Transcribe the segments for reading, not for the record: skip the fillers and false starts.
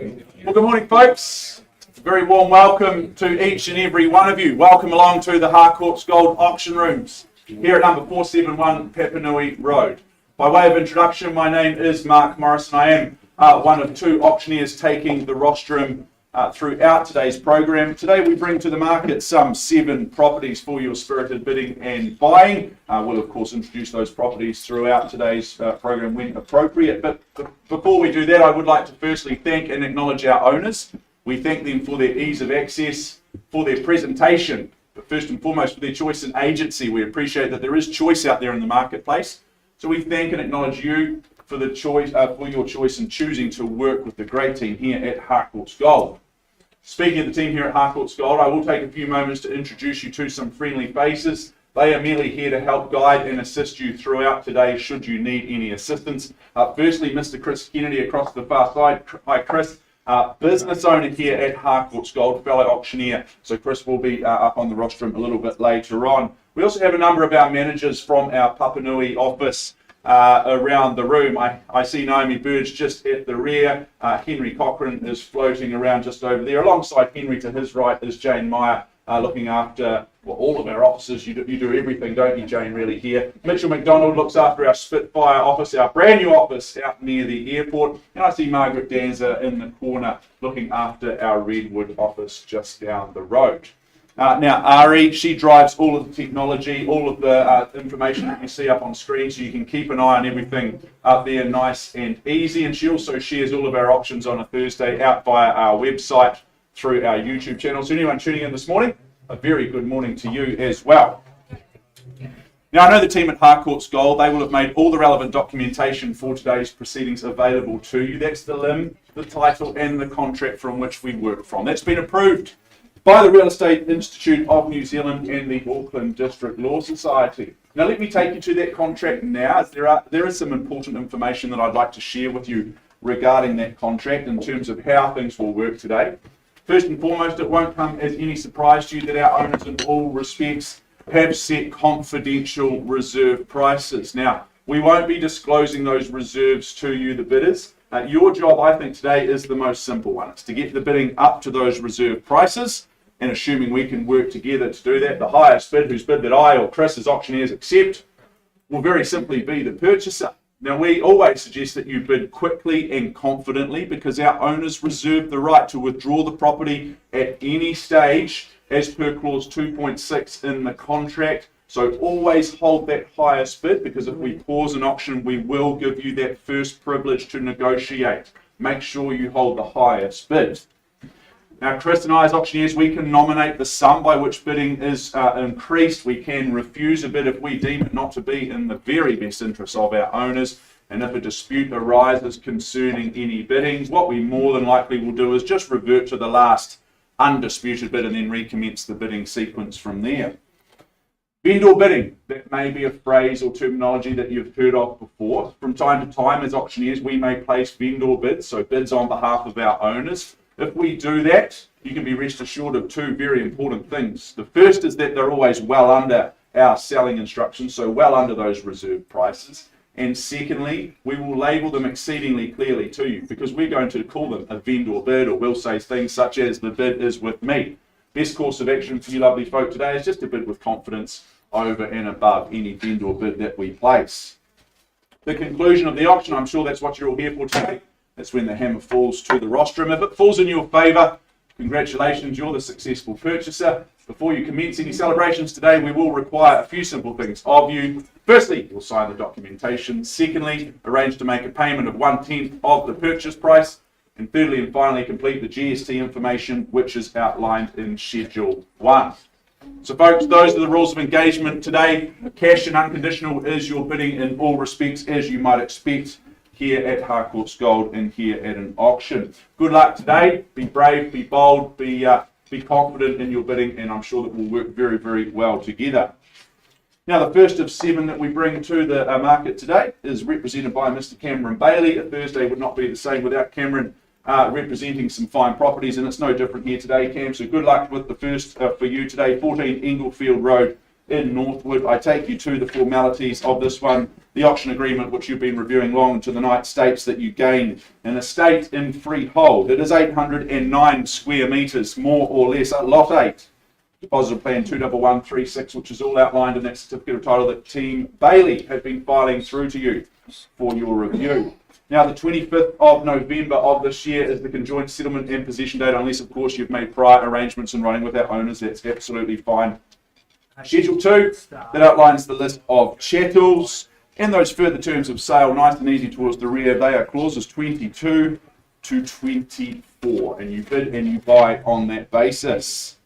Well, good morning, folks. Very warm welcome to each and every one of you. Welcome along to the Harcourts Gold Auction Rooms here at number 471 Papanui Road. By way of introduction, my name is Mark Morris and I am one of two auctioneers taking the rostrum throughout today's program. Today we bring to the market some 7 properties for your spirited bidding and buying. We'll of course introduce those properties throughout today's program when appropriate. But before we do that, I would like to firstly thank and acknowledge our owners. We thank them for their ease of access, for their presentation, but first and foremost for their choice and agency. We appreciate that there is choice out there in the marketplace. So we thank and acknowledge you for the choice, for your choice in choosing to work with the great team here at Harcourts Gold. Speaking of the team here at Harcourts Gold, I will take a few moments to introduce you to some friendly faces. They are merely here to help guide and assist you throughout today should you need any assistance. Firstly, Mr. Cres Kennedy across the far side. Hi, Chris. Business owner here at Harcourts Gold, fellow auctioneer. So Chris will be up on the rostrum a little bit later on. We also have a number of our managers from our Papanui office around the room. I see Naomi Burge just at the rear. Henry Cochran is floating around just over there. Alongside Henry to his right is Jane Meyer, looking after all of our offices. You do everything, don't you, Jane, really, here. Mitchell McDonald looks after our Spitfire office, our brand new office out near the airport. And I see Margaret Danza in the corner looking after our Redwood office just down the road. Now, Ari, she drives all of the technology, all of the information that you see up on screen, so you can keep an eye on everything up there nice and easy. And she also shares all of our auctions on a Thursday out via our website through our YouTube channel. So anyone tuning in this morning, a very good morning to you as well. Now, I know the team at Harcourts Gold, they will have made all the relevant documentation for today's proceedings available to you. That's the limb, the title, and the contract from which we work from. That's been approved by the Real Estate Institute of New Zealand and the Auckland District Law Society. Now let me take you to that contract now, as there is some important information that I'd like to share with you regarding that contract in terms of how things will work today. First and foremost, it won't come as any surprise to you that our owners in all respects have set confidential reserve prices. Now, we won't be disclosing those reserves to you, the bidders. Your job, I think, today is the most simple one. It's to get the bidding up to those reserve prices. And assuming we can work together to do that, the highest bid, whose bid that I or Chris as auctioneers accept, will very simply be the purchaser. Now, we always suggest that you bid quickly and confidently because our owners reserve the right to withdraw the property at any stage as per clause 2.6 in the contract. So always hold that highest bid because if we pause an auction, we will give you that first privilege to negotiate. Make sure you hold the highest bid. Now, Chris and I as auctioneers, we can nominate the sum by which bidding is increased. We can refuse a bid if we deem it not to be in the very best interest of our owners. And if a dispute arises concerning any biddings, what we more than likely will do is just revert to the last undisputed bid and then recommence the bidding sequence from there. Vendor bidding, that may be a phrase or terminology that you've heard of before. From time to time as auctioneers, we may place vendor bids, so bids on behalf of our owners. If we do that, you can be rest assured of 2 very important things. The first is that they're always well under our selling instructions, so well under those reserve prices. And secondly, we will label them exceedingly clearly to you because we're going to call them a vendor bid, or we'll say things such as the bid is with me. Best course of action for you lovely folk today is just to bid with confidence over and above any vendor bid that we place. The conclusion of the auction, I'm sure that's what you're all here for today. That's when the hammer falls to the rostrum. If it falls in your favour, congratulations, you're the successful purchaser. Before you commence any celebrations today, we will require a few simple things of you. Firstly, you'll sign the documentation. Secondly, arrange to make a payment of 1/10 of the purchase price. And thirdly and finally, complete the GST information, which is outlined in Schedule 1. So folks, those are the rules of engagement today. Cash and unconditional is your bidding in all respects, as you might expect here at Harcourts Gold and here at an auction. Good luck today. Be brave, be bold, be confident in your bidding, and I'm sure that we'll work very, very well together. Now, the first of 7 that we bring to the market today is represented by Mr. Cameron Bailey. A Thursday would not be the same without Cameron representing some fine properties, and it's no different here today, Cam. So good luck with the first for you today, 14 Inglefield Road, in Northwood. I take you to the formalities of this one. The auction agreement, which you've been reviewing long into the night, states that you gain an estate in freehold. It is 809 square metres, more or less, Lot 8. Deposit Plan 21136, which is all outlined in that certificate of title that Team Bailey has been filing through to you for your review. Now, the 25th of November of this year is the conjoint settlement and possession date, unless, of course, you've made prior arrangements in writing with our owners. That's absolutely fine. Schedule 2, that outlines the list of chattels and those further terms of sale, nice and easy towards the rear. They are clauses 22 to 24, and you bid and you buy on that basis.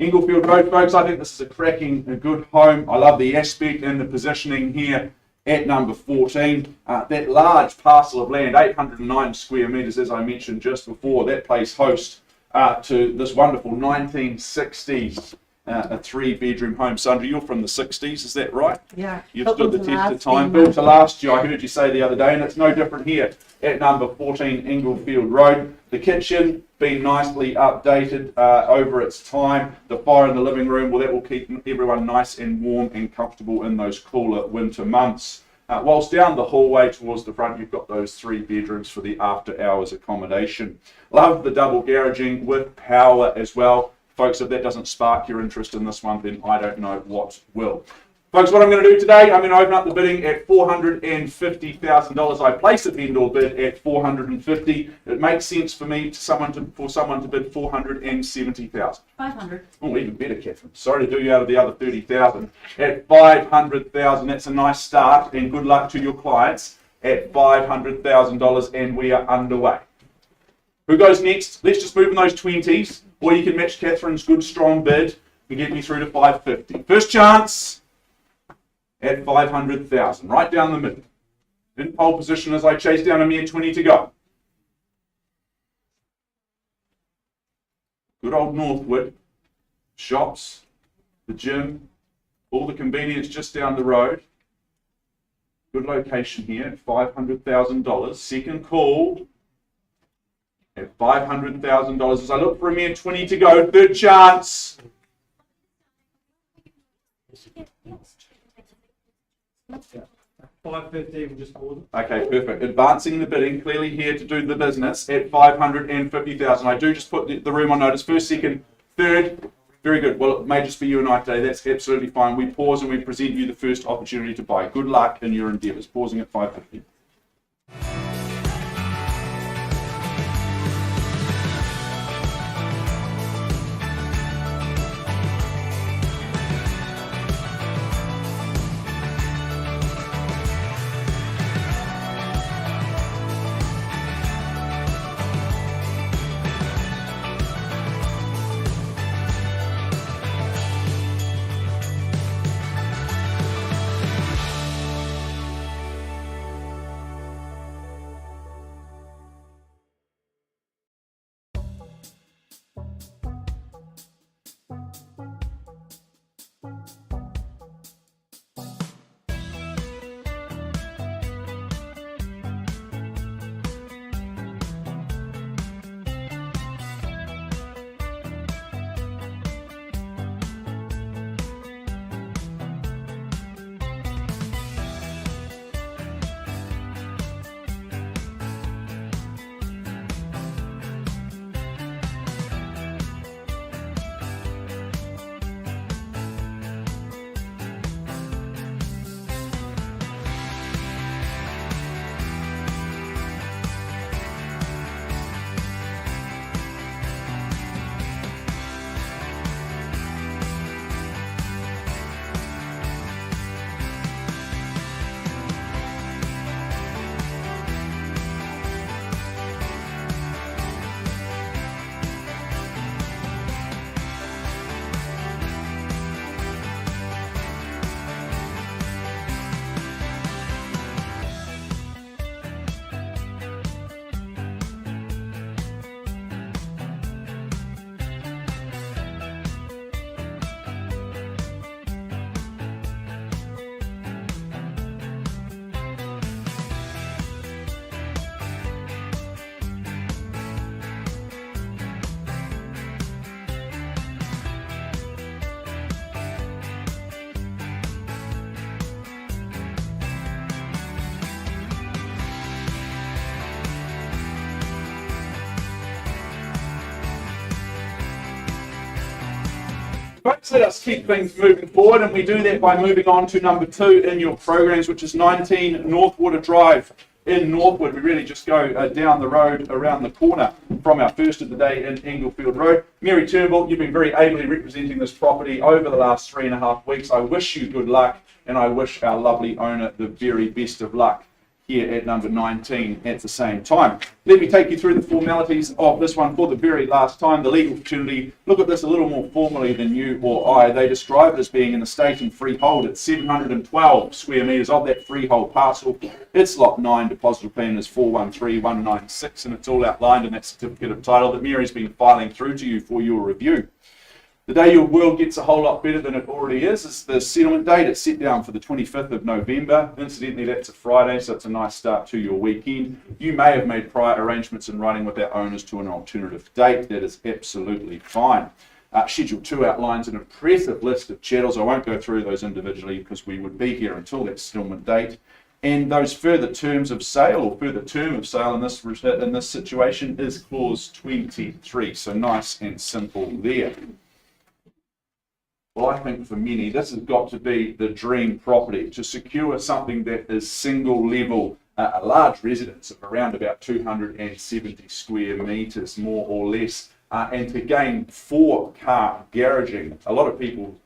Inglefield Road, folks, I think this is a good home. I love the aspect and the positioning here at number 14. That large parcel of land, 809 square metres, as I mentioned just before, that plays host to this wonderful 1960s a 3-bedroom home. Sandra, you're from the 60s, is that right? Yeah. You've stood the test of time. Built to last you, I heard you say the other day, and it's no different here at number 14 Inglefield Road. The kitchen been nicely updated over its time. The fire in the living room, well, that will keep everyone nice and warm and comfortable in those cooler winter months. Whilst down the hallway towards the front, you've got those 3 bedrooms for the after-hours accommodation. Love the double garaging with power as well. Folks, if that doesn't spark your interest in this one, then I don't know what will. Folks, what I'm going to do today, I'm going to open up the bidding at $450,000. I place a vendor bid at $450,000. It makes sense for me for someone to bid $470,000. 500. Oh, even better, Catherine. Sorry to do you out of the other 30,000. At $500,000, that's a nice start, and good luck to your clients at $500,000, and we are underway. Who goes next? Let's just move in those 20s, or you can match Catherine's good strong bid and get me through to $550,000. First chance at $500,000, right down the middle. In pole position as I chase down a mere 20 to go. Good old Northwood. Shops, the gym, all the convenience just down the road. Good location here at $500,000. Second call at $500,000 as I look for a mere 20 to go. Third chance. $550 will just hold it. Okay, perfect. Advancing the bidding, clearly here to do the business at $550,000. I do just put the room on notice. First, second, third. Very good. Well, it may just be you and I today. That's absolutely fine. We pause and we present you the first opportunity to buy. Good luck in your endeavours. Pausing at $550,000. Folks, let us keep things moving forward, and we do that by moving on to number 2 in your programs, which is 19 Northwater Drive in Northwood. We really just go down the road around the corner from our first of the day in Inglefield Road. Mary Turnbull, you've been very ably representing this property over the last 3.5 weeks. I wish you good luck, and I wish our lovely owner the very best of luck here at number 19 at the same time. Let me take you through the formalities of this one for the very last time. The legal fraternity look at this a little more formally than you or I. They describe it as being an estate and freehold. It's 712 square metres of that freehold parcel. It's lot 9, deposited plan is 413196, and it's all outlined in that certificate of title that Mary's been filing through to you for your review. The day your world gets a whole lot better than it already is the settlement date. It's set down for the 25th of November. Incidentally, that's a Friday, so it's a nice start to your weekend. You may have made prior arrangements in writing with our owners to an alternative date. That is absolutely fine. Schedule 2 outlines an impressive list of chattels. I won't go through those individually because we would be here until that settlement date. And those further terms of sale, or further term of sale in this situation, is clause 23. So nice and simple there. Well, I think for many, this has got to be the dream property, to secure something that is single level, a large residence of around about 270 square metres, more or less, and to gain 4-car garaging. A lot of people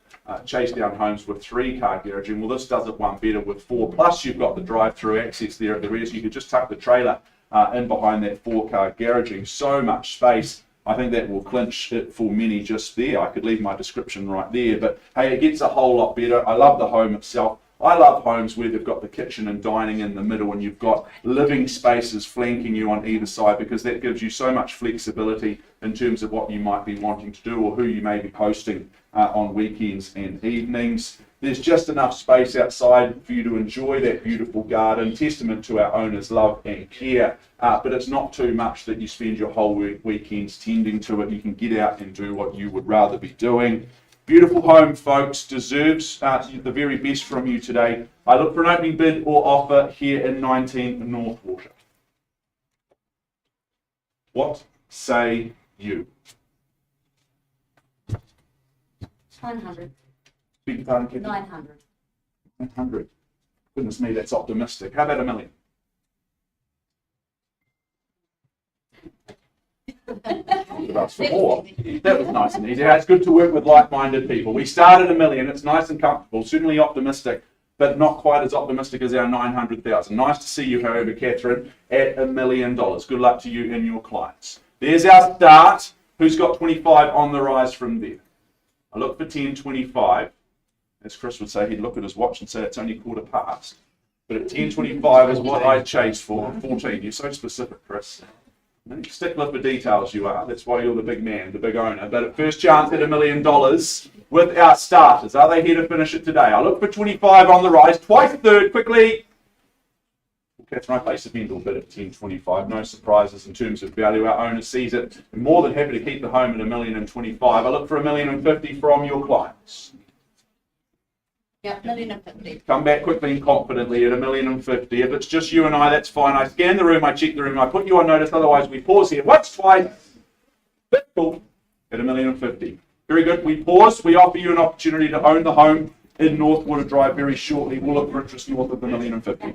chase down homes with 3-car garaging. Well, this does it one better with 4. Plus, you've got the drive-through access there at the rear, so you could just tuck the trailer in behind that 4-car garaging. So much space. I think that will clinch it for many just there. I could leave my description right there, but hey, it gets a whole lot better. I love the home itself. I love homes where they've got the kitchen and dining in the middle, and you've got living spaces flanking you on either side, because that gives you so much flexibility in terms of what you might be wanting to do or who you may be hosting on weekends and evenings. There's just enough space outside for you to enjoy that beautiful garden, testament to our owners' love and care, but it's not too much that you spend your whole weekends tending to it. You can get out and do what you would rather be doing. Beautiful home, folks, deserves the very best from you today. I look for an opening bid or offer here in 19 Northwater. What say you? 900. Big pardon, Kevin? 900. 900. Goodness me, that's optimistic. How about $1 million? That's for more. That was nice and easy. It's good to work with like-minded people. We started $1 million. It's nice and comfortable, certainly optimistic, but not quite as optimistic as our 900,000. Nice to see you, however, Catherine, at $1 million. Good luck to you and your clients. There's our start. Who's got 25 on the rise from there? I look for 10.25. As Chris would say, he'd look at his watch and say it's only 1/4 But at 10.25 is what I chase for. 14. You're so specific, Chris. Stickler for details you are. That's why you're the big man, the big owner. But at first chance at $1 million with our starters. Are they here to finish it today? I look for 25 on the rise. Twice a third, quickly. Catherine, I place a vendor bid at 10.25. No surprises in terms of value. Our owner sees it. I'm more than happy to keep the home at $1,025,000. I look for $1,050,000 from your clients. Yep, $1,050,000. Come back quickly and confidently at $1,050,000. If it's just you and I, that's fine. I scan the room, I check the room, I put you on notice. Otherwise, we pause here once, twice. That's cool. At $1,050,000. Very good. We pause. We offer you an opportunity to own the home in Northwater Drive very shortly. We'll look for interest north of the $1,050,000.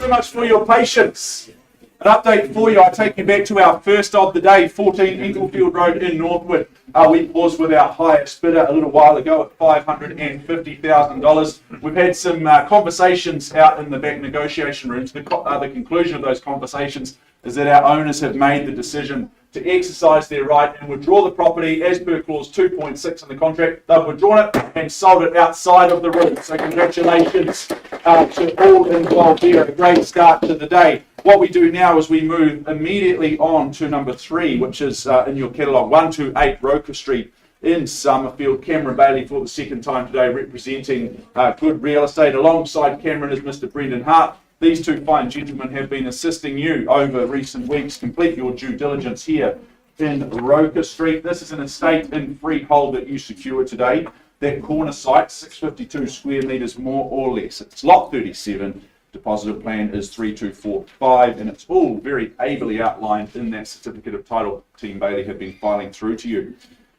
very much for your patience. An update for you, I take you back to our first of the day, 14 Inglefield Road in Northwood. We paused with our highest bidder a little while ago at $550,000. We've had some conversations out in the back negotiation rooms. The conclusion of those conversations is that our owners have made the decision to exercise their right and withdraw the property as per clause 2.6 in the contract. They've withdrawn it and sold it outside of the room. So congratulations to all involved there. A great start to the day. What we do now is we move immediately on to number 3, which is in your catalogue, 128 Roca Street in Summerfield. Cameron Bailey for the second time today representing Good Real Estate. Alongside Cameron is Mr. Brendan Hart. These two fine gentlemen have been assisting you over recent weeks. Complete your due diligence here in Roca Street. This is an estate in freehold that you secured today. That corner site, 652 square metres more or less. It's lot 37. Deposited plan is 3245, and it's all very ably outlined in that certificate of title Team Bailey have been filing through to you.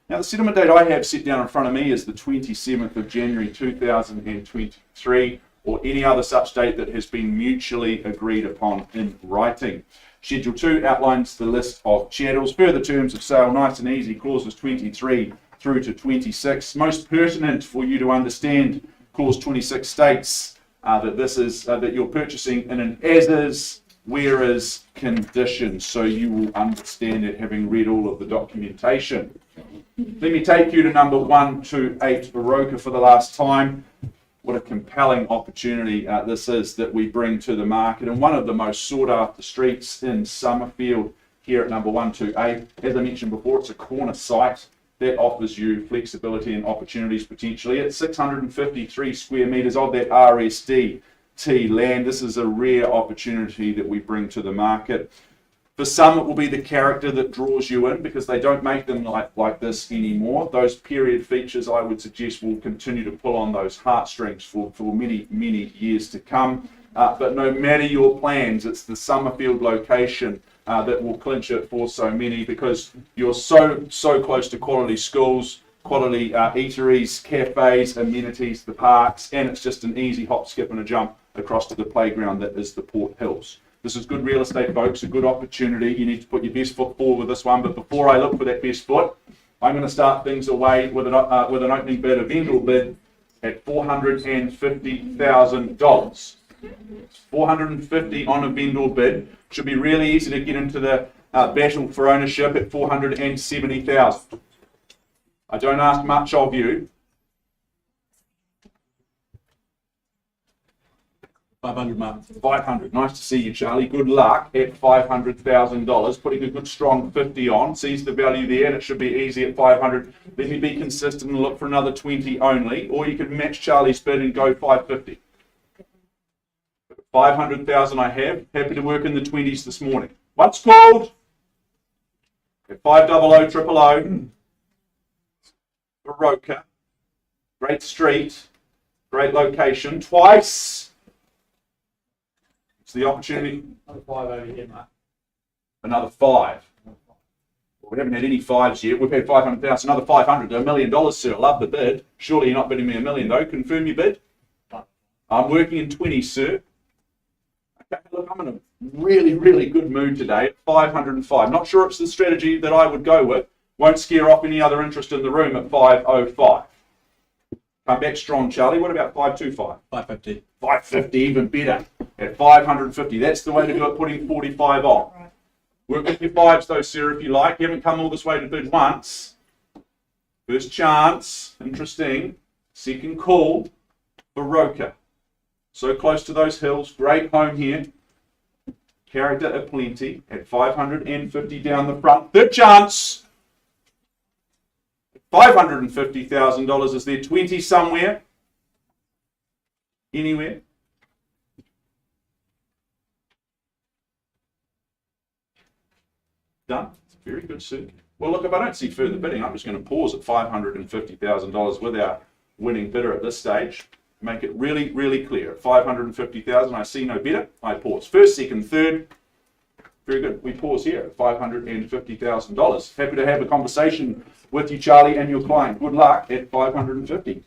Now, the settlement date I have set down in front of me is the 27th of January 2023, or any other such date that has been mutually agreed upon in writing. Schedule 2 outlines the list of chattels, further terms of sale, nice and easy, clauses 23 through to 26. Most pertinent for you to understand, clause 26 states that this is that you're purchasing in an as-is, whereas condition, so you will understand it having read all of the documentation. Let me take you to number 128 Roca for the last time. What a compelling opportunity this is that we bring to the market, and one of the most sought after streets in Summerfield here at number 128. As I mentioned before, it's a corner site that offers you flexibility and opportunities potentially. It's 653 square metres of that RSDT land. This is a rare opportunity that we bring to the market. For some, it will be the character that draws you in, because they don't make them like this anymore. Those period features, I would suggest, will continue to pull on those heartstrings for many, many years to come. But no matter your plans, it's the Summerfield location that will clinch it for so many, because you're so close to quality schools, quality eateries, cafes, amenities, the parks, and it's just an easy hop, skip and a jump across to the playground that is the Port Hills. This is good real estate, folks, a good opportunity. You need to put your best foot forward with this one, but before I look for that best foot, I'm going to start things away with an opening bid, a vendor bid at $450,000. 450 on a vendor bid. Should be really easy to get into the battle for ownership at 470,000. I don't ask much of you. 500, Mark. 500. Nice to see you, Charlie. Good luck at $500,000. Putting a good strong 50 on. Sees the value there, and it should be easy at 500. Let me be consistent and look for another 20 only, or you can match Charlie's bid and go 550. 500,000 I have. Happy to work in the 20s this morning. Once called at 500 000 for Roca. Great street, great location. Twice. It's the opportunity. Another 5 over here, Mark. Another 5. Well, we haven't had any 5s yet. We've had 500,000. Another 500 to $1 million, sir. Love the bid. Surely you're not bidding me $1 million, though. Confirm your bid. I'm working in 20s, sir. Okay, look, I'm in a really, really good mood today at 505. Not sure it's the strategy that I would go with. Won't scare off any other interest in the room at 505. Come back strong, Charlie. What about 525? 550. 550, even better. At 550. That's the way to do it, putting 45 on. Right. Work with your 5s, though, sir, if you like. You haven't come all this way to bid once. First chance. Interesting. Second call for Roca. So close to those hills. Great home here. Character aplenty at 550 down the front. Third chance. $550,000. Is there 20 somewhere? Anywhere? Done. Very good, sir. Well, look, if I don't see further bidding, I'm just going to pause at $550,000 with our winning bidder at this stage. Make it really, really clear. At $550,000, I see no bidder. I pause. First, second, third. Very good. We pause here at $550,000. Happy to have a conversation with you, Charlie, and your client. Good luck at $550,000.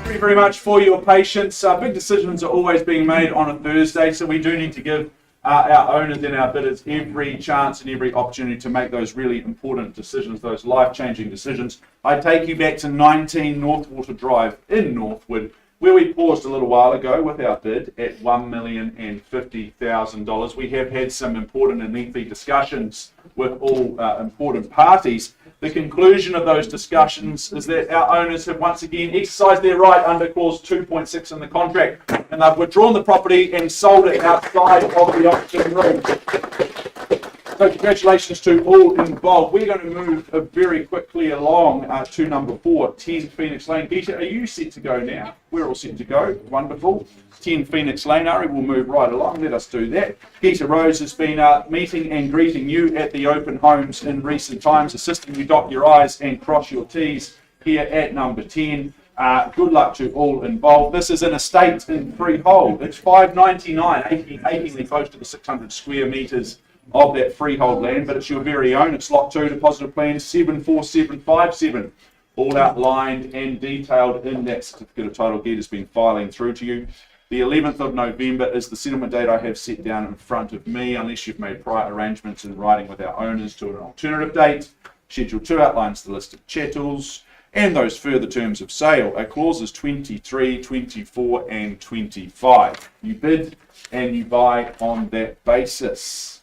Thank you very much for your patience. Big decisions are always being made on a Thursday, so we do need to give our owners and our bidders every chance and every opportunity to make those really important decisions, those life-changing decisions. I take you back to 19 Northwater Drive in Northwood, where we paused a little while ago with our bid at $1,050,000. We have had some important and lengthy discussions with all important parties. The conclusion of those discussions is that our owners have once again exercised their right under clause 2.6 in the contract, and they've withdrawn the property and sold it outside of the auction room. So congratulations to all involved. We're going to move very quickly along to number 4, 10 Phoenix Lane. Geeta, are you set to go now? We're all set to go. Wonderful. 10 Phoenix Lane, Ari, we'll move right along. Let us do that. Geeta Rose has been meeting and greeting you at the open homes in recent times, assisting you dot your I's and cross your T's here at number 10. Good luck to all involved. This is an estate in freehold. It's 599, achingly close to the 600 square metres of that freehold land, but it's your very own. It's lot 2, depositor plan 74757, all outlined and detailed in that certificate of title deed has been filing through to you. The 11th of November is the settlement date I have set down in front of me, unless you've made prior arrangements in writing with our owners to an alternative date. Schedule 2 outlines the list of chattels and those further terms of sale. Clauses 23, 24 and 25. You bid and you buy on that basis.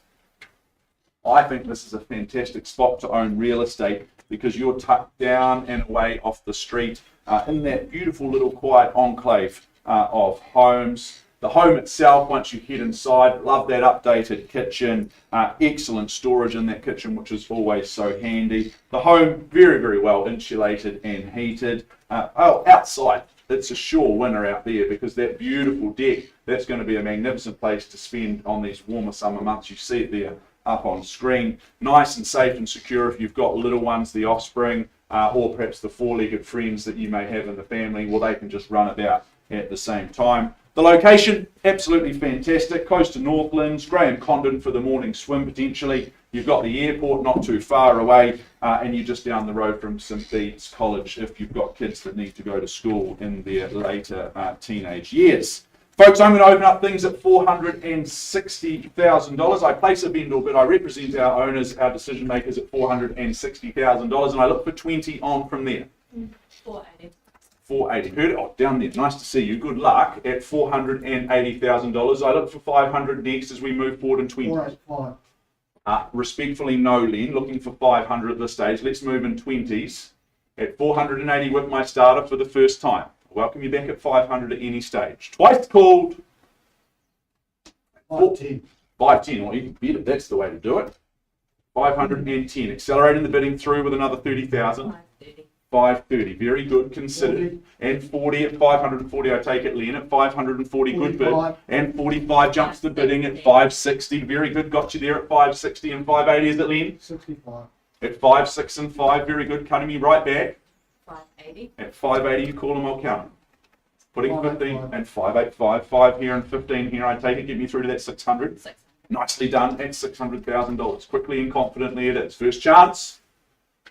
I think this is a fantastic spot to own real estate because you're tucked down and away off the street in that beautiful little quiet enclave of homes. The home itself, once you head inside, love that updated kitchen, excellent storage in that kitchen, which is always so handy. The home, very, very well insulated and heated. Outside, it's a sure winner out there because that beautiful deck, that's going to be a magnificent place to spend on these warmer summer months. You see it there up on screen. Nice and safe and secure if you've got little ones, the offspring, or perhaps the four-legged friends that you may have in the family. Well, they can just run about at the same time. The location, absolutely fantastic, close to Northlands, Graham Condon for the morning swim potentially. You've got the airport not too far away, and you're just down the road from St Bede's College if you've got kids that need to go to school in their later teenage years. Folks, I'm going to open up things at $460,000. I place a vendor bid. I represent our owners, our decision makers at $460,000, and I look for 20 on from there. 480. 480. Heard it? Oh, down there. Nice to see you. Good luck at $480,000. I look for 500 next as we move forward in 20. 485. Respectfully, no, Len. Looking for 500 at this stage. Let's move in 20s at 480 with my starter for the first time. Welcome you back at 500 at any stage. Twice called. 510. 510, or even better, that's the way to do it. 510. Accelerating the bidding through with another 30,000. 530. 530, very good, considered. 40. And 40 at 540, I take it, Len, at 540, good bid. 45. And 45 jumps the bidding at 560, very good, got you there at 560 and 580, is it, Len? 65. At 5, 6 and 5, very good, cutting me right back. 580. At 580, you call them, I'll count them. Putting 15 585. and 585, 5 here and 15 here, I take it, get me through to that 600. 600. Nicely done at $600,000. Quickly and confidently it is. First chance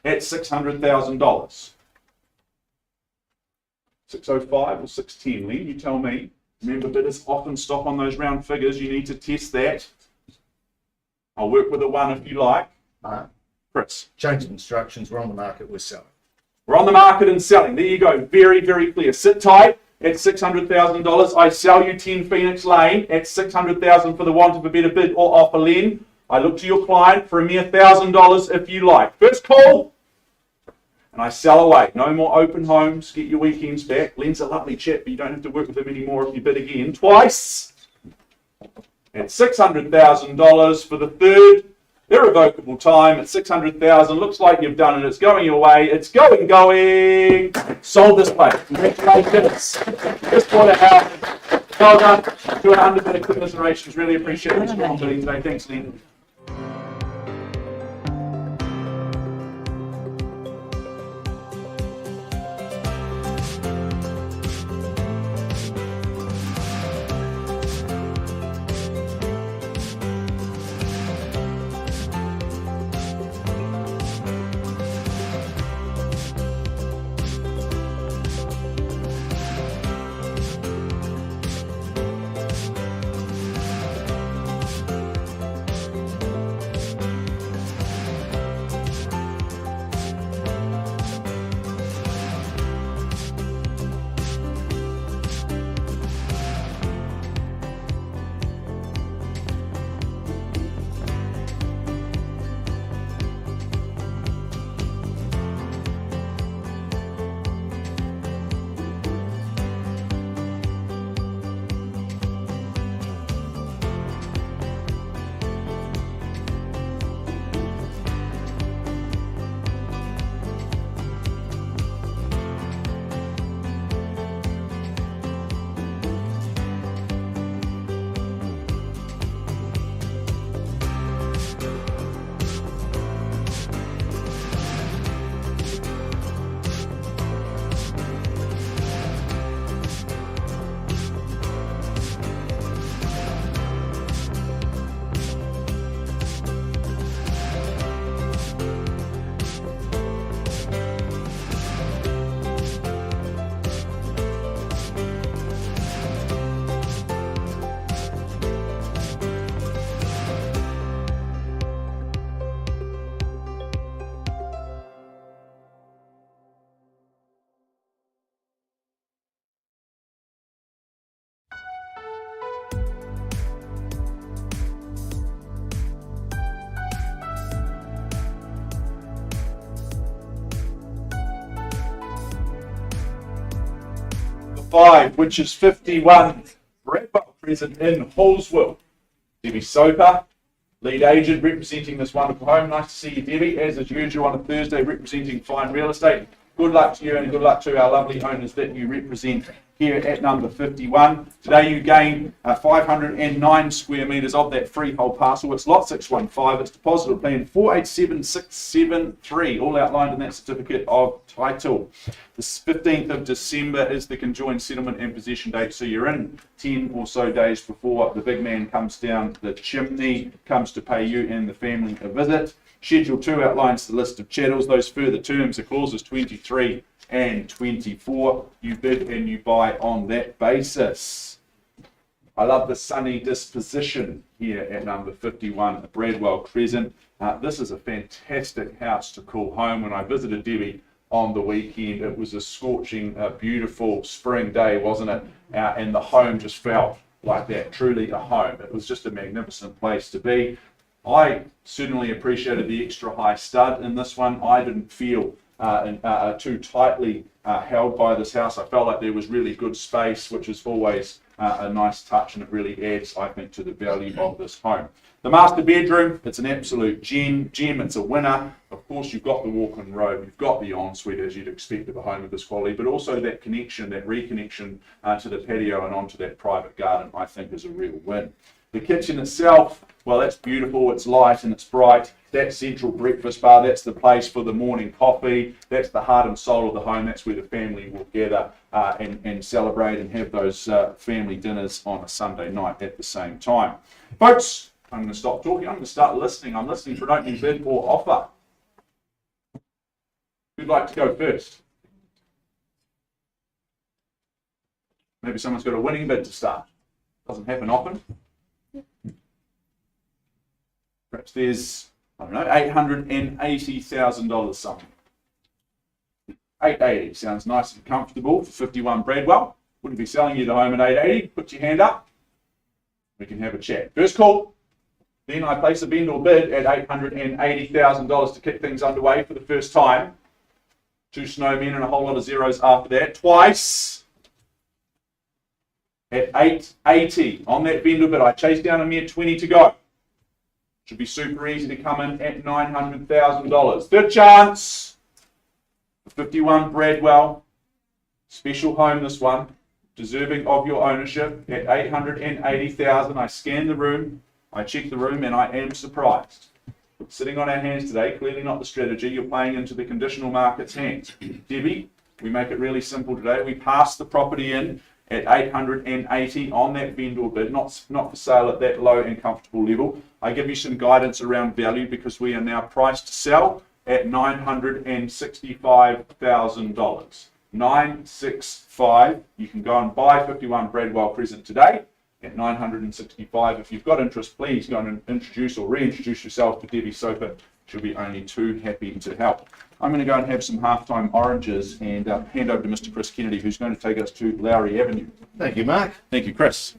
at $600,000. 605 or 610, Lee, you tell me. Remember, bidders often stop on those round figures. You need to test that. I'll work with a 1 if you like. Chris. Change of instructions, we're on the market, we're selling. We're on the market and selling. There you go. Very, very clear. Sit tight at $600,000. I sell you 10 Phoenix Lane at $600,000 for the want of a better bid or offer, Len. I look to your client for a mere $1,000 if you like. First call. And I sell away. No more open homes. Get your weekends back. Len's a lovely chap, but you don't have to work with him anymore if you bid again. Twice. At $600,000 for the third. Irrevocable time at $600,000. Looks like you've done it. It's going your way. It's going. Sold this place. Congratulations. Just bought a house. Well done. 200 bit of commiserations. Really appreciate your strong bidding today. Thanks, Len. 5, which is 51 Bredwell present in Hallsville. Debbie Soper, lead agent representing this wonderful home. Nice to see you, Debbie, as is usual on a Thursday, representing Fine Real Estate. Good luck to you and good luck to our lovely owners that you represent here at number 51. Today you gain 509 square metres of that freehold parcel. It's lot 615. It's deposited plan 487673, all outlined in that certificate of title. The 15th of December is the conjoined settlement and possession date, so you're in 10 or so days before the big man comes down the chimney, comes to pay you and the family a visit. Schedule 2 outlines the list of chattels. Those further terms are clauses 23 and 24. You bid and you buy on that basis. I love the sunny disposition here at number 51 Bredwell Crescent. This is a fantastic house to call home. When I visited Debbie on the weekend, it was a scorching, beautiful spring day, wasn't it? And the home just felt like that, truly a home. It was just a magnificent place to be. I certainly appreciated the extra high stud in this one. I didn't feel too tightly held by this house. I felt like there was really good space, which is always a nice touch, and it really adds, I think, to the value of this home. The master bedroom, it's an absolute gem. It's a winner. Of course, you've got the walk-in robe, you've got the ensuite as you'd expect of a home of this quality, but also that connection, that reconnection to the patio and onto that private garden, I think is a real win. The kitchen itself, well, that's beautiful, it's light and it's bright. That central breakfast bar, that's the place for the morning coffee. That's the heart and soul of the home. That's where the family will gather and celebrate and have those family dinners on a Sunday night at the same time. Folks, I'm going to stop talking. I'm going to start listening. I'm listening for an opening bid or offer. Who'd like to go first? Maybe someone's got a winning bid to start. Doesn't happen often. Perhaps there's, I don't know, $880,000 something. 880 sounds nice and comfortable for 51 Bredwell. Wouldn't be selling you the home at 880. Put your hand up. We can have a chat. First call. Then I place a vendor bid at $880,000 to kick things underway for the first time. 2 snowmen and a whole lot of zeros after that. Twice. At 880 on that vendor bid. I chased down a mere 20 to go. Should be super easy to come in at $900,000. Third chance. 51 Bredwell. Special home this one. Deserving of your ownership at $880,000. I scan the room. I check the room and I am surprised. Sitting on our hands today, clearly not the strategy. You're playing into the conditional market's hands. Debbie, we make it really simple today. We pass the property in at 880 on that vendor bid, not for sale at that low and comfortable level. I give you some guidance around value because we are now priced to sell at $965,000. 965. You can go and buy 51 Bredwell Crescent today at 965. If you've got interest, please go and introduce or reintroduce yourself to Debbie Soper. She'll be only too happy to help. I'm going to go and have some halftime oranges and hand over to Mr. Chris Kennedy, who's going to take us to Lowry Avenue. Thank you, Mark. Thank you, Chris.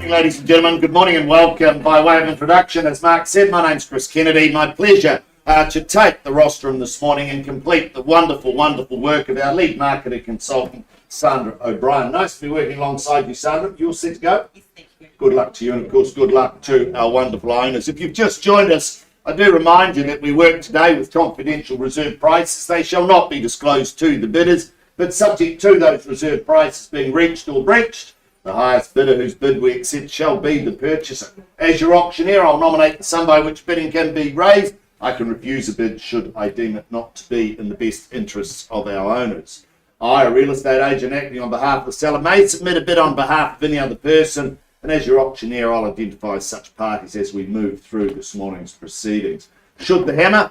Ladies and gentlemen, good morning and welcome. By way of introduction, as Mark said, my name's Chris Kennedy. My pleasure to take the rostrum this morning and complete the wonderful, wonderful work of our lead marketing consultant, Sandra O'Brien. Nice to be working alongside you, Sandra. You all set to go? Yes, thank you. Good luck to you, and of course, good luck to our wonderful owners. If you've just joined us, I do remind you that we work today with confidential reserve prices. They shall not be disclosed to the bidders, but subject to those reserve prices being reached or breached, The highest bidder whose bid we accept shall be the purchaser. As your auctioneer, I'll nominate the sum by which bidding can be raised. I can refuse a bid should I deem it not to be in the best interests of our owners. I, a real estate agent acting on behalf of the seller, may submit a bid on behalf of any other person, and as your auctioneer, I'll identify such parties as we move through this morning's proceedings. Should the hammer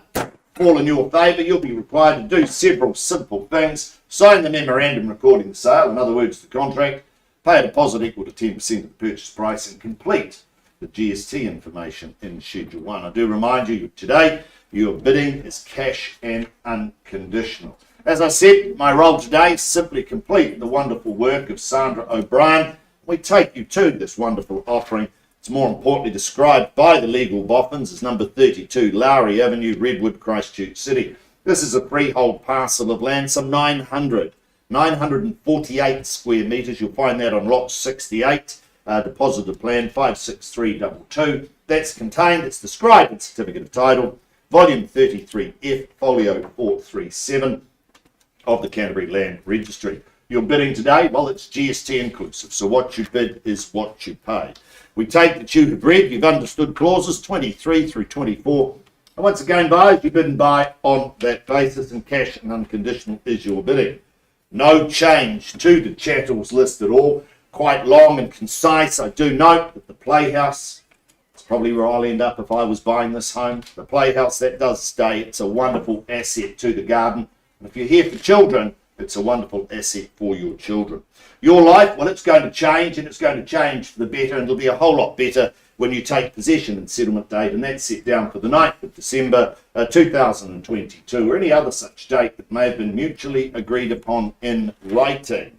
fall in your favour, you'll be required to do several simple things. Sign the memorandum recording the sale, in other words, the contract, pay a deposit equal to 10% of the purchase price, and complete the GST information in Schedule 1. I do remind you today, your bidding is cash and unconditional. As I said, my role today is simply complete the wonderful work of Sandra O'Brien. We take you to this wonderful offering. It's more importantly described by the legal boffins as number 32 Lowry Avenue, Redwood, Christchurch City. This is a freehold parcel of land, some 948 square metres. You'll find that on lot 68, deposited plan 56322. That's contained, it's described in Certificate of Title, volume 33F, folio 437 of the Canterbury Land Registry. Your bidding today, well, it's GST inclusive, so what you bid is what you pay. We take that you have read, you've understood clauses 23 through 24, and once again, buyers, you bid and buy on that basis, and cash and unconditional is your bidding. No change to the chattels list at all, quite long and concise. I do note that the playhouse, it's probably where I'll end up if I was buying this home. The playhouse, that does stay, it's a wonderful asset to the garden. And if you're here for children, it's a wonderful asset for your children. Your life, well, it's going to change, and it's going to change for the better, and it'll be a whole lot better when you take possession and settlement date, and that's set down for the 9th of December 2022, or any other such date that may have been mutually agreed upon in writing.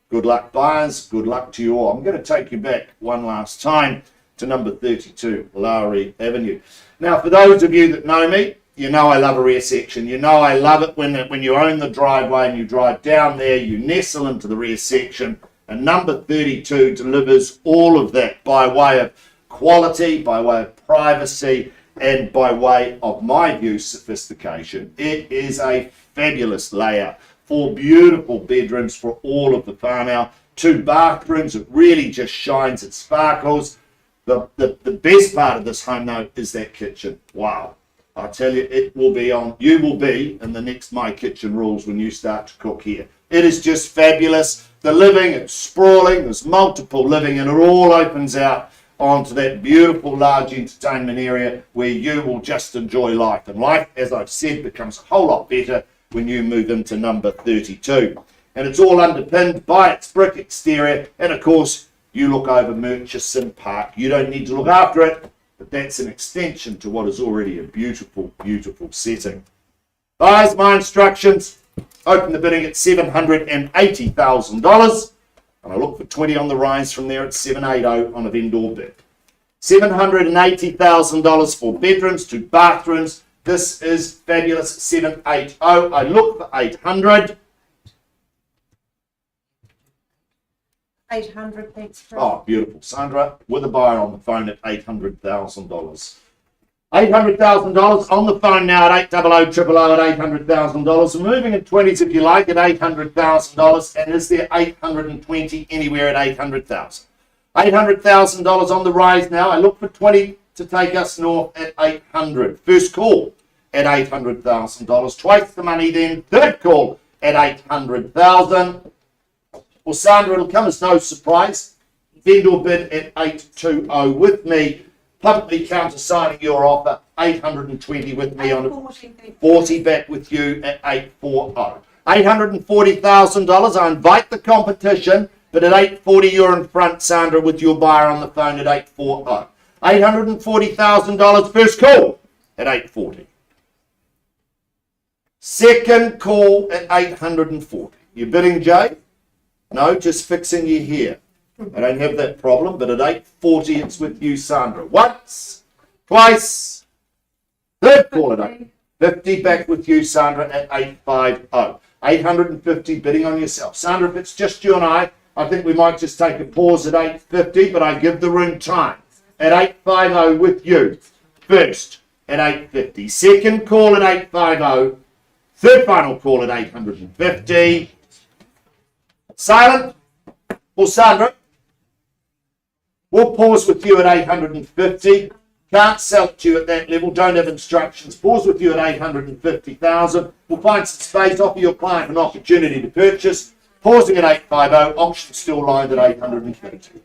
Good luck, buyers. Good luck to you all. I'm going to take you back one last time to number 32 Lowry Avenue. Now, for those of you that know me, you know I love a rear section. You know I love it when you own the driveway and you drive down there, you nestle into the rear section, and number 32 delivers all of that by way of quality, by way of privacy, and by way of my view, sophistication. It is a fabulous layout. 4 beautiful bedrooms for all of the whānau, 2 bathrooms. It really just shines, it sparkles. The best part of this home though is that kitchen. Wow. I tell you, it will be on, you will be in the next My Kitchen Rules when you start to cook here. It is just fabulous. The living, it's sprawling, there's multiple living, and it all opens out onto that beautiful large entertainment area where you will just enjoy life. And life, as I've said, becomes a whole lot better when you move into number 32. And it's all underpinned by its brick exterior, and of course, you look over Murchison Park. You don't need to look after it, but that's an extension to what is already a beautiful, beautiful setting. Guys, my instructions, open the bidding at $780,000, and I look for 20 on the rise from there at 780 on a vendor bid. $780,000 for bedrooms, 2 bathrooms. This is fabulous, 780. I look for 800. 800, thanks, Chris. Oh, beautiful. Sandra, with a buyer on the phone at $800,000. $800,000 on the phone now at 800 at $800,000. We're moving in 20s if you like at $800,000. And is there 820 anywhere at $800,000? $800,000 on the rise now. I look for 20 to take us north at 800. First call at $800,000. Twice the money then. Third call at 800,000. Well, Sandra, it'll come as no surprise. Vendor bid at 820 with me. Publicly countersigning your offer. 820 with me on it. 40 back with you at 840. $840,000. I invite the competition, but at 840 you're in front, Sandra, with your buyer on the phone at 840. $840,000 first call at 840. Second call at 840. You bidding, Jay? No, just fixing you here. I don't have that problem, but at 840 it's with you, Sandra. Once, twice, third call at 850 back with you, Sandra, at 850. 850 bidding on yourself. Sandra, if it's just you and I think we might just take a pause at 850, but I give the room time. At 850 with you. First at 850. Second call at 850. Third final call at 850. Silent. Well, Sandra, We'll pause with you at 850. Can't sell to you at that level. Don't have instructions. Pause with you at 850,000. We'll find some space. Offer your client an opportunity to purchase. Pausing at 850. Auction still lined at 850.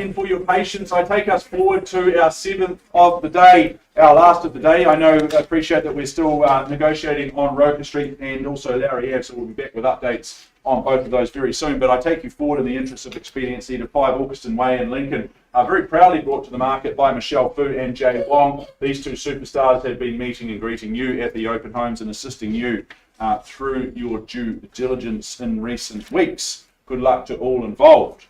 again for your patience. I take us forward to our seventh of the day, our last of the day. I appreciate that we're still negotiating on Roca Street and also Lowry Ave, so we'll be back with updates on both of those very soon. But I take you forward in the interest of expediency to 5 Augustine Way in Lincoln, very proudly brought to the market by Michelle Fu and Jay Wong. These two superstars have been meeting and greeting you at the open homes and assisting you through your due diligence in recent weeks. Good luck to all involved.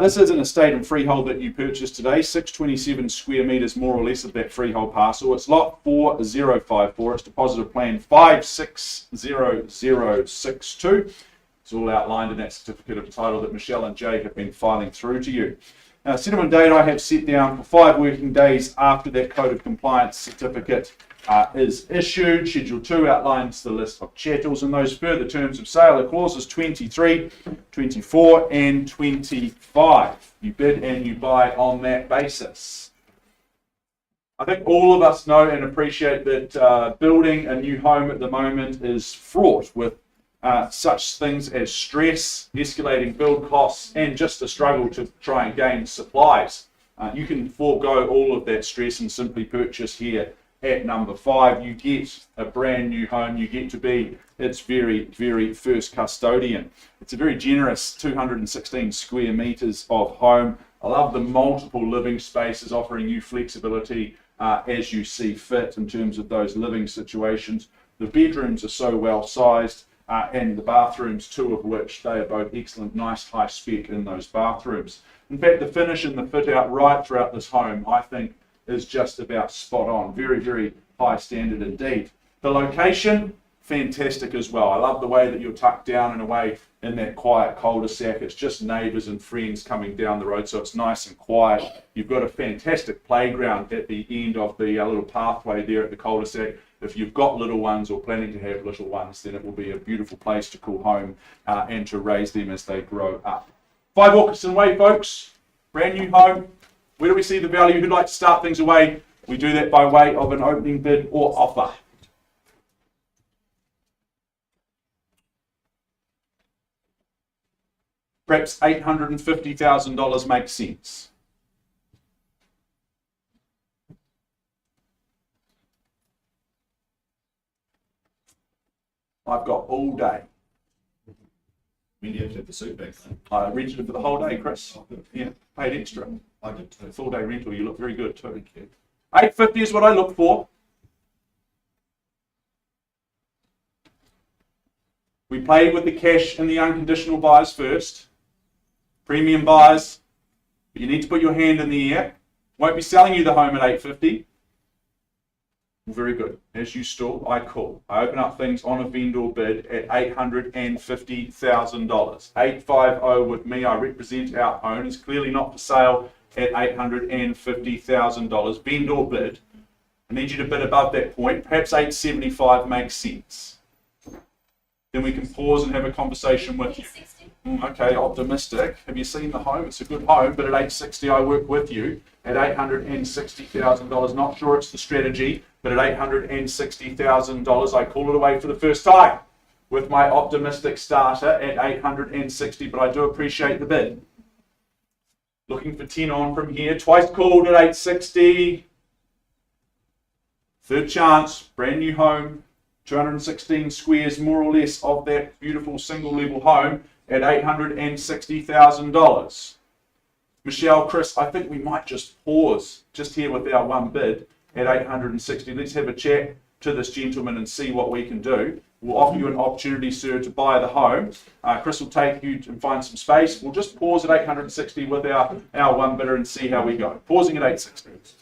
This is an estate and freehold that you purchased today, 627 square metres more or less of that freehold parcel. It's lot 4054. It's deposited plan 560062. It's all outlined in that certificate of title that Michelle and Jay have been filing through to you. Now, settlement date I have set down for 5 working days after that Code of Compliance certificate is issued. Schedule 2 outlines the list of chattels and those further terms of sale are clauses 23, 24 and 25. You bid and you buy on that basis. I think all of us know and appreciate that building a new home at the moment is fraught with such things as stress, escalating build costs, and just a struggle to try and gain supplies. You can forego all of that stress and simply purchase here at number 5. You get a brand new home. You get to be its very, very first custodian. It's a very generous 216 square metres of home. I love the multiple living spaces, offering you flexibility as you see fit in terms of those living situations. The bedrooms are so well sized. And the bathrooms, 2 of which they are both excellent, nice high spec in those bathrooms. In fact, the finish and the fit out right throughout this home, I think, is just about spot on. Very, very high standard indeed. The location, fantastic as well. I love the way that you're tucked down and away in that quiet cul-de-sac. It's just neighbours and friends coming down the road, so it's nice and quiet. You've got a fantastic playground at the end of the little pathway there at the cul-de-sac. If you've got little ones or planning to have little ones, then it will be a beautiful place to call home and to raise them as they grow up. 5 Augustine Way, folks. Brand new home. Where do we see the value? Who'd like to start things away? We do that by way of an opening bid or offer. Perhaps $850,000 makes sense. I've got all day. When do you have to have the suit back then? I rented it for the whole day, Chris. Yeah, paid extra. I did too. Full day rental. You look very good too. Thank you. $850 is what I look for. We play with the cash and the unconditional buyers first. Premium buyers. But you need to put your hand in the air. Won't be selling you the home at $850. Very good. As you stall, I call. I open up things on a vendor bid at $850,000. $850 with me. I represent our owners. Clearly not for sale at $850,000. Vendor bid. I need you to bid above that point. Perhaps $875 makes sense. Then we can pause and have a conversation with you. Okay, optimistic. Have you seen the home? It's a good home, but at $860 I work with you. At $860,000, not sure it's the strategy, but at $860,000 I call it away for the first time with my optimistic starter at $860, but I do appreciate the bid. Looking for 10 on from here. Twice called at $860. Third chance, brand new home, 216 squares more or less of that beautiful single level home at $860,000. Michelle, Chris, I think we might just pause just here with our one bid at $860. Let's have a chat to this gentleman and see what we can do. We'll offer you an opportunity, sir, to buy the home. Chris will take you and find some space. We'll just pause at $860 with our one bidder and see how we go. Pausing at $860.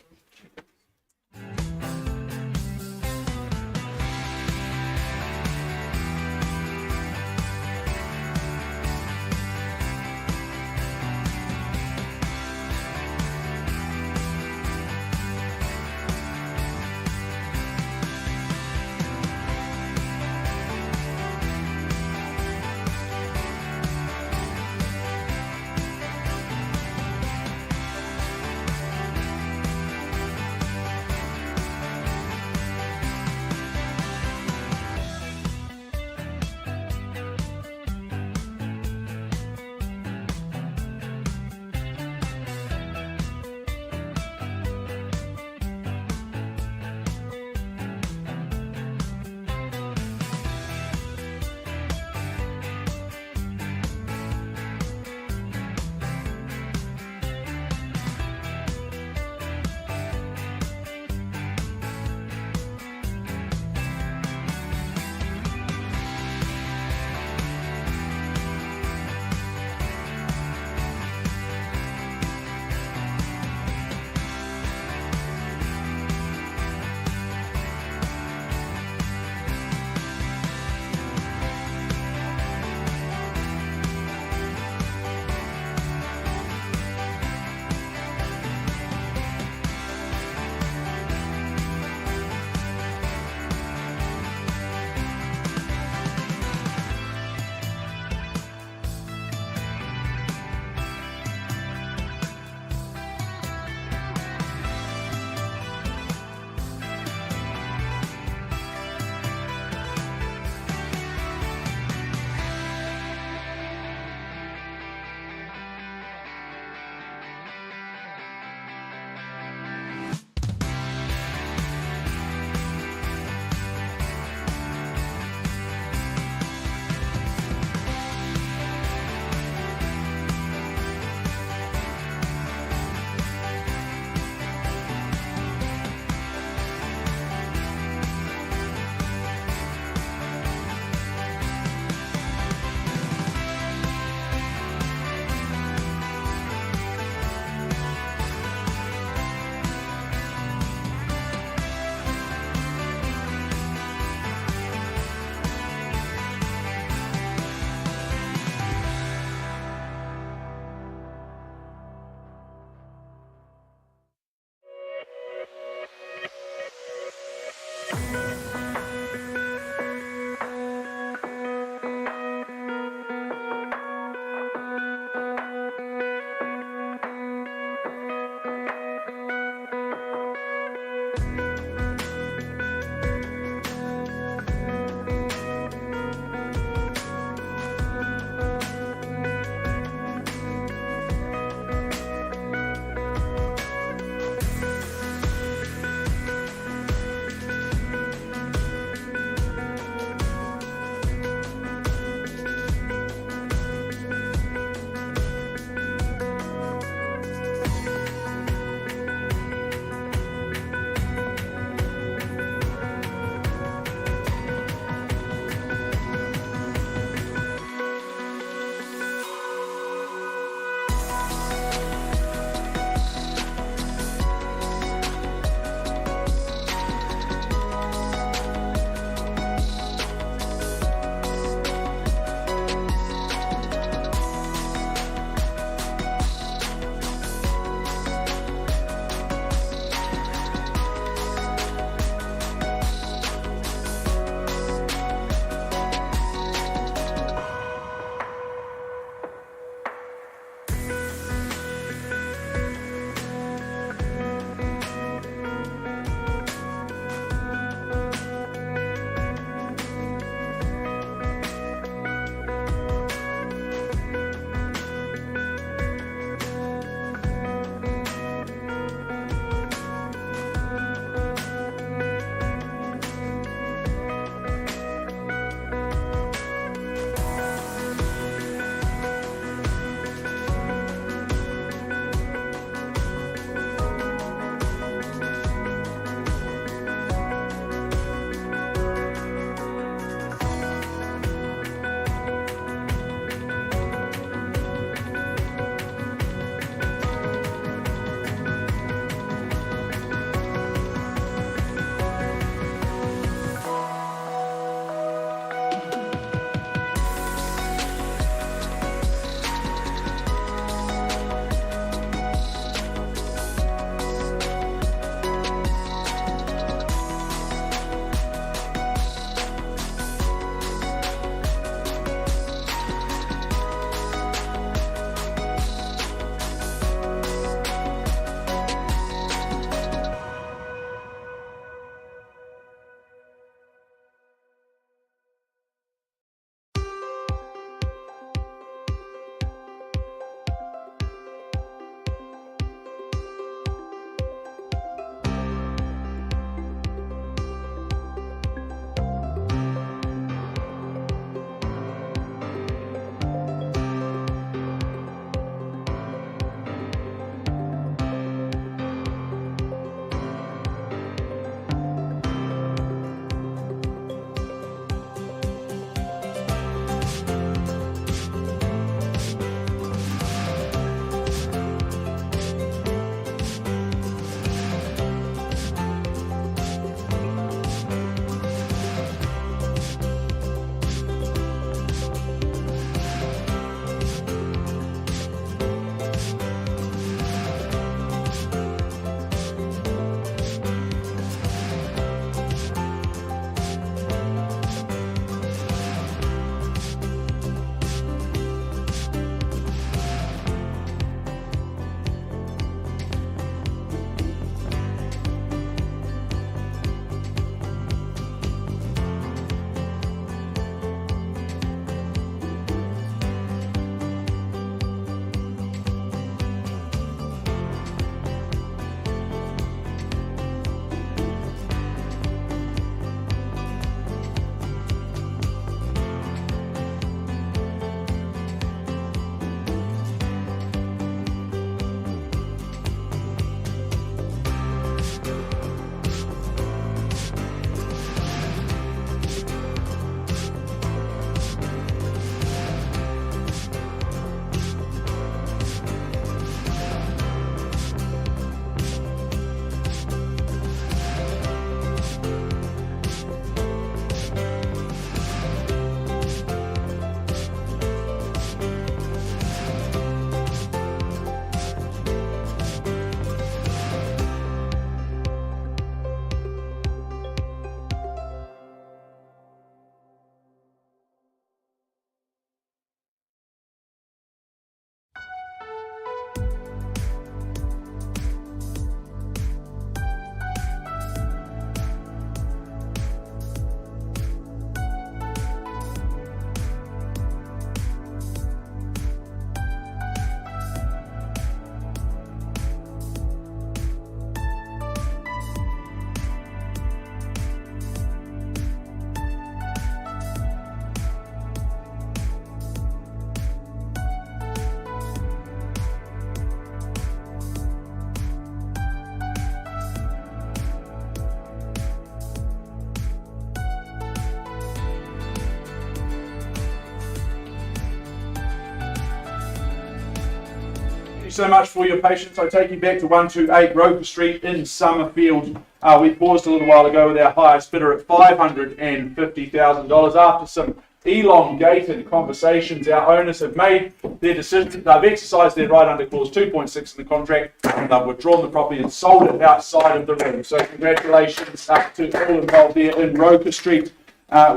you so much for your patience. I take you back to 128 Roca Street in Summerfield. We paused a little while ago with our highest bidder at $550,000. After some elongated conversations, our owners have made their decision. They've exercised their right under clause 2.6 in the contract, and they've withdrawn the property and sold it outside of the ring. So congratulations to all involved there in Roca Street.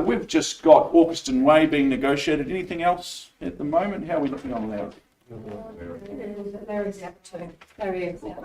We've just got Augustine Way being negotiated. Anything else at the moment? How are we looking on Lowry? Very exact too. Very exact.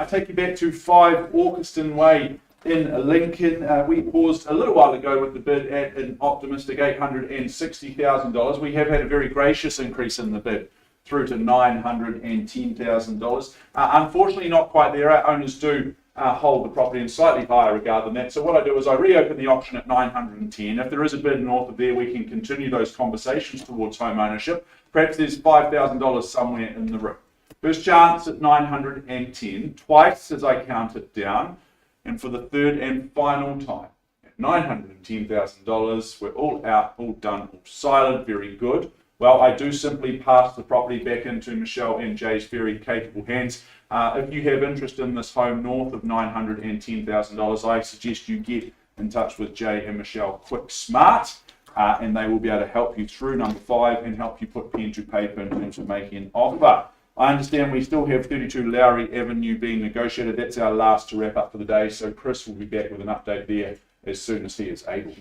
take you back to 5 Augustine Way in Lincoln. We paused a little while ago with the bid at an optimistic $860,000. We have had a very gracious increase in the bid through to $910,000. Unfortunately, not quite there. Our owners do hold the property in slightly higher regard than that. So what I do is I reopen the auction at 910. If there is a bid north of there, we can continue those conversations towards home ownership. Perhaps there's $5,000 somewhere in the room. First chance at 910, twice as I count it down, and for the third and final time at $910,000. We're all out, all done, all silent, very good. Well, I do simply pass the property back into Michelle and Jay's very capable hands. If you have interest in this home north of $910,000, I suggest you get in touch with Jay and Michelle quick smart, and they will be able to help you through number 5 and help you put pen to paper in terms of making an offer. I understand we still have 32 Lowry Avenue being negotiated. That's our last to wrap up for the day, so Chris will be back with an update there as soon as he is able.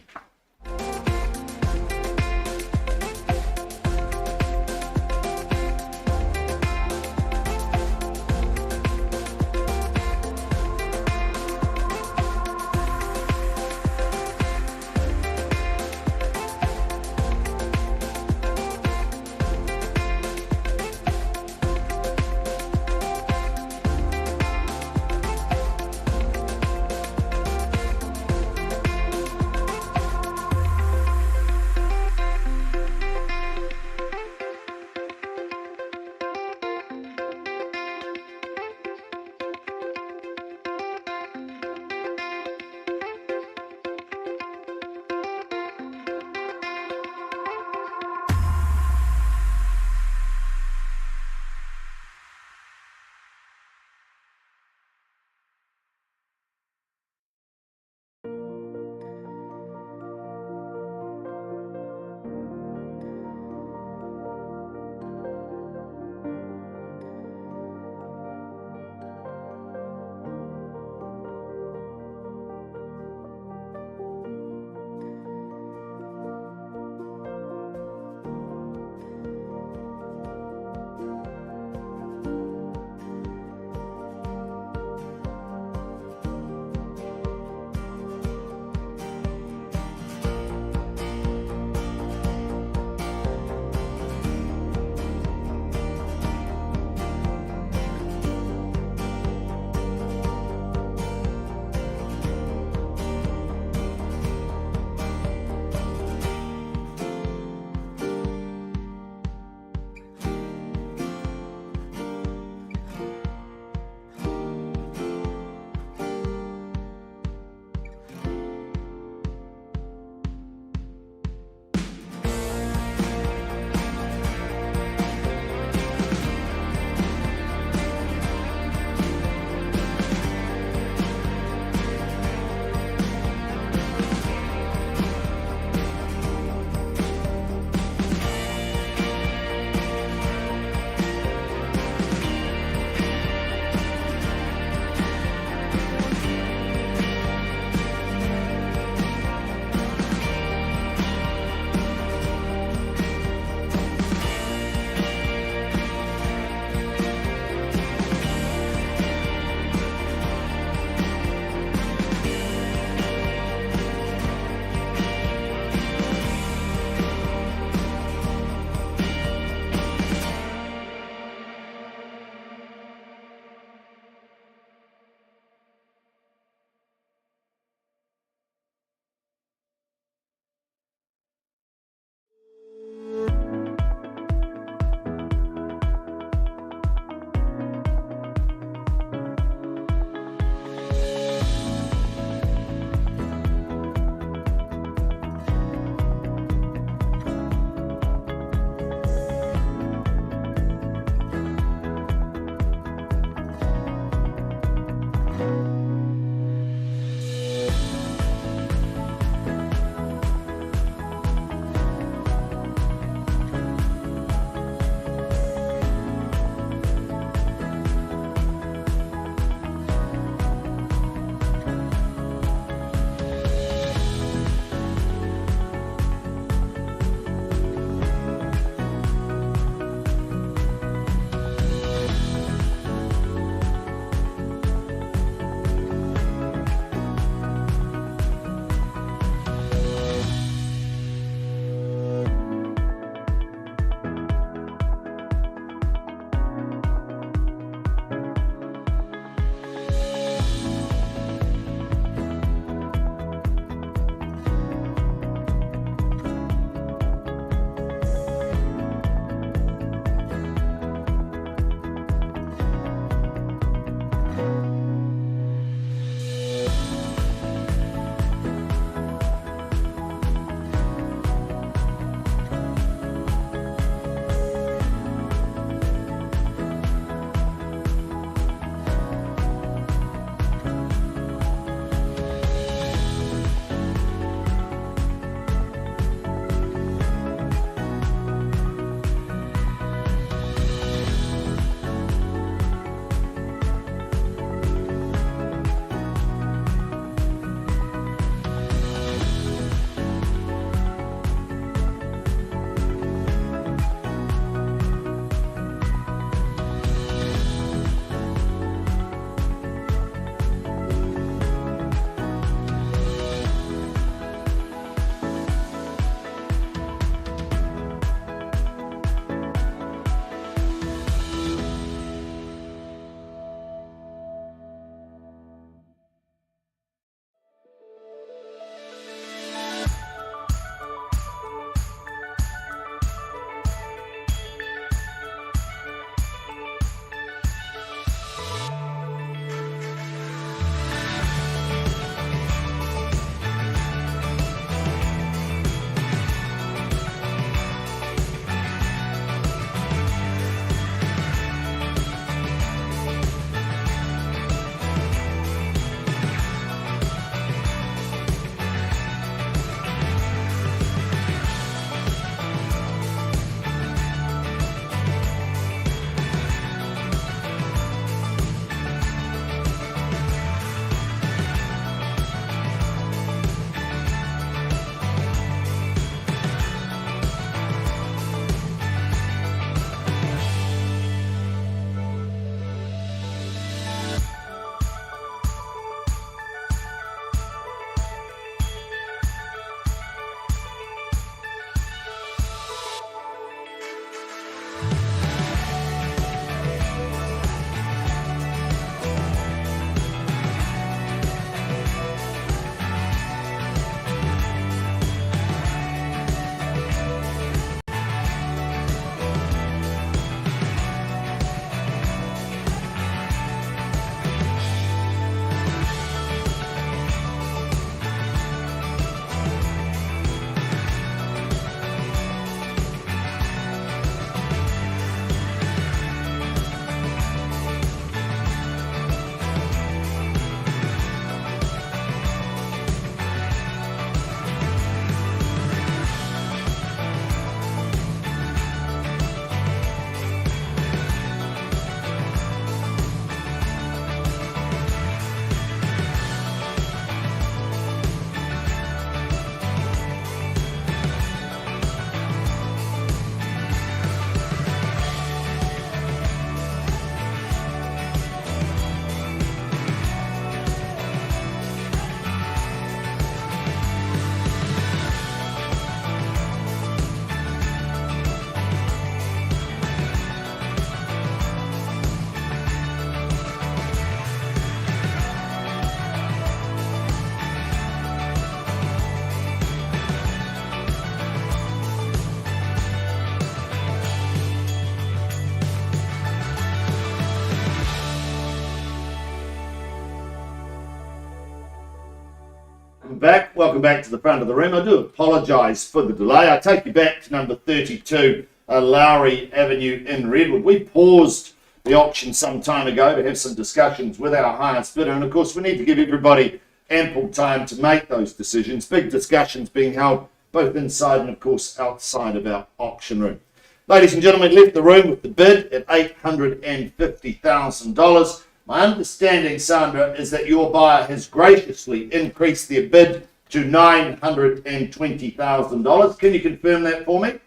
welcome back to the front of the room. I do apologise for the delay. I take you back to number 32, Lowry Avenue in Redwood. We paused the auction some time ago to have some discussions with our highest bidder, and of course we need to give everybody ample time to make those decisions. Big discussions being held both inside and of course outside of our auction room. Ladies and gentlemen, left the room with the bid at $850,000. My understanding, Sandra, is that your buyer has graciously increased their bid to $920,000. Can you confirm that for me?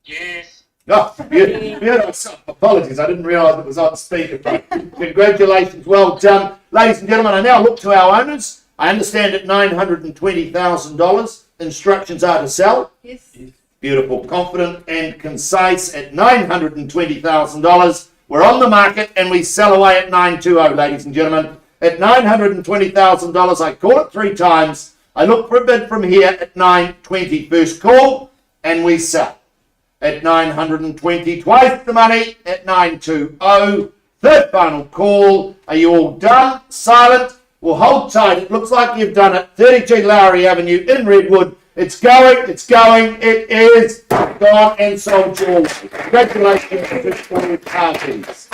Yes. Oh, beautiful. Apologies, I didn't realise it was on speakerphone. Congratulations, well done. Ladies and gentlemen, I now look to our owners. I understand at $920,000, instructions are to sell. Yes. Beautiful, confident and concise at $920,000. We're on the market and we sell away at $920, ladies and gentlemen. At $920,000, I call it 3 times. I look for a bid from here at $920, first call, and we sell. At $920, twice the money at $920. Third final call. Are you all done? Silent? Well, hold tight. It looks like you've done it. 32 Lowry Avenue in Redwood. It's going, it is gone and sold your way. Congratulations to all parties.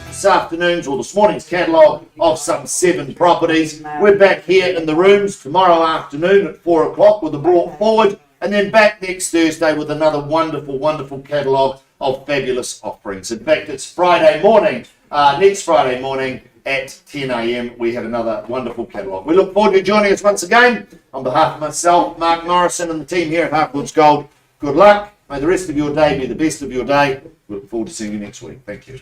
This afternoon's or this morning's catalogue of some 7 properties. We're back here in the rooms tomorrow afternoon at 4 o'clock with a brought forward, and then back next Thursday with another wonderful, wonderful catalogue of fabulous offerings. In fact, it's Friday morning, next Friday morning at 10 a.m. we have another wonderful catalogue. We look forward to you joining us once again. On behalf of myself, Mark Morrison, and the team here at Harcourts Gold, good luck. May the rest of your day be the best of your day. We look forward to seeing you next week. Thank you.